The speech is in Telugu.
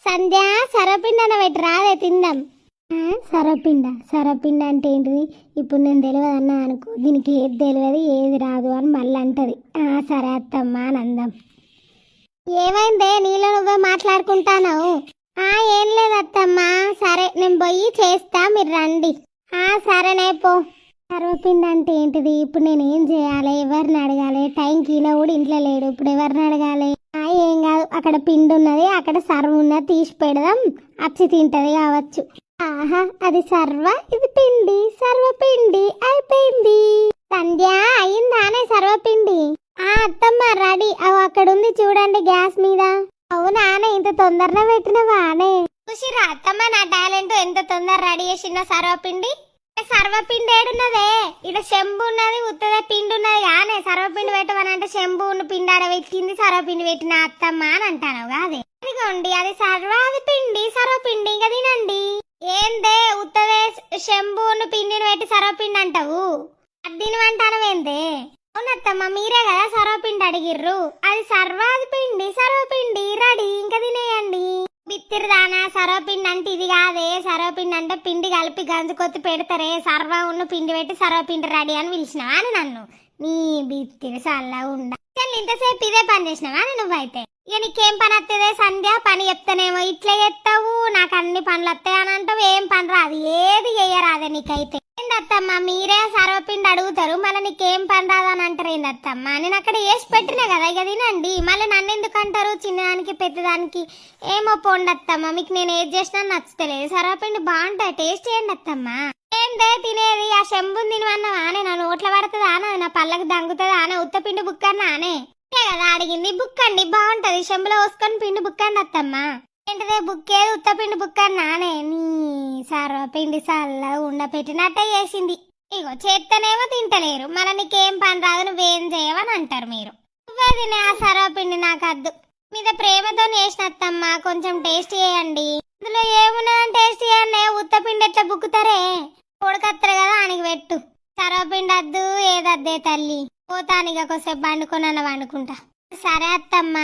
సంధ్య సరపిండి అన్న పెట్టి రాదే తిందాం. సరపిండి అంటే ఏంటిది? ఇప్పుడు నేను తెలియదు అన్నా అనుకో, దీనికి ఏది తెలియదు ఏది రాదు అని మళ్ళీ అంటది. సరే అత్తమ్మా అని అందాం. ఏమైందే నీలో నువ్వే మాట్లాడుకుంటానావు? ఏం లేదు అత్తమ్మా. సరే నేను పోయి చేస్తా, మీరు రండి. సరేనే పో. సర్వపిండి అంటే ఏంటిది? ఇప్పుడు నేను ఏం చేయాలి? ఎవరిని అడగాలి? టైంకి ఈయన కూడా ఇంట్లో లేడు, ఇప్పుడు ఎవరిని అడగాలి? ఏం కాదు, అక్కడ పిండి ఉన్నది, అక్కడ సర్వ ఉన్నది, తీసి పెడదాం, అచ్చి తింటది కావచ్చు. అది సర్వ, ఇది పిండి. సర్వపిండి అయిపోయింది. సంధ్య అయిందానే సర్వపిండి? అత్తమ్మ రెడీ. అక్కడ ఉంది చూడండి గ్యాస్ మీద. అవునానే, ఇంత తొందరగా పెట్టినవానే? చూసిరా అత్తమ్మ నా టాలెంట్, ఎంత తొందర రెడీ చేసిన సర్వపిండి. సర్వపిండి ఏడున్నదే? ఇక్కడ చెంబు ఉన్నది, ఉత్తదే పిండి ఉన్నది కానీ సర్వపిండి పెట్టమనంటే చెంబు పిండి ఆడ పెట్టింది, సర్వపిండి పెట్టిన అత్తమ్మ అని అంటాను కాదే. అదిగోండి అది సర్వ, అది పిండి. సర్వపిండి ఇంకా తినండి. ఏందే ఉత్తదే చెంబును పిండిని పెట్టి సర్వపిండి అంటావు? అది తినమంటానవేందే? అవునత్తమ్మ మీరే కదా సర్వపిండి అడిగిర్రు. అది సర్వ, అది పిండి. సర్వపిండి రెడీ, ఇంకా తినేయండి. బిత్తిరిదానా, సర్వపిండి అంటే ఇది కాదే. సర్వపిండి అంటే పిండి కలిపి గంజు కొత్తి పెడతారే, సర్వ ఉన్న పిండి పెట్టి సర్వపిండి రెడీ అని పిలిచినావా అని నన్ను? నీ బిత్తిరి సల్లా ఉండ. ఇంతసేపు ఇదే పని చేసినావా అని నువ్వైతే? ఇక నీకేం పని వస్తుందే సంధ్య? పని చెప్తానేమో ఇట్లా చెప్తావు, నాకు అన్ని పనులు వస్తాయి అని అంటావు. ఏం పని రాదు, ఏది చెయ్యరాదే నీకైతే. ఏందత్తమ్మ మీరే సర్వపిండి అడుగుతారు, మళ్ళీ నీకేం పని రాదని అంటారు ఏందత్తమ్మ? నేను అక్కడ వేసి పెట్టినా కదా, ఇక తినండి. మళ్ళీ నన్ను ఎందుకు అంటారు? చిన్నదానికి పెద్దదానికి ఏమో పోండత్తమ్మ, మీకు నేను ఏది చేసినా నచ్చుతలేదు. సర్వపిండి బాగుంటాయి, టేస్ట్ చేయండి అత్తమ్మ. ఏందే తినేది? ఆ చెంబుని తినవన్నావా ఆనే? నా నోట్ల పడుతుందా ఆనే? నా పళ్ళకి దంగుతుందా ఆనే? ఉత్తపిండి బుక్కన్నా ఆనే కదా అడిగింది? బుక్కండి బాగుంటది, చెంబులో పోసుకొని పిండి బుక్కండి అత్తమ్మ. ఏంటిదే బుక్కేది? ఉత్తపిండి బుక్కన్నా ఆనే? నీ సర్వపిండి సల్ల ఉండ పెట్టినట్టే చేసింది. ఇగో చేత్తనేమో తింటలేరు, మళ్ళీ నీకేం పని రాదు, నువ్వేం చేయవని అంటారు మీరు. నువ్వే తినే ఆ సర్వపిండి నాకు అద్దు. మీద ప్రేమతో చేసినత్తమ్మ, కొంచెం టేస్ట్ చేయండి. ఇందులో ఏమున్నదని టేస్ట్ చేయండి. ఉత్తపిండి ఎట్లా బుక్కుతారే? ఉడకత్తరు కదా ఆనికి పెట్టు. సర్వపిండి అద్దు ఏదద్దే తల్లి. పోతానిగా కొద్దిసేపు వండుకొని వండుకుంటా. సరే అత్తమ్మ.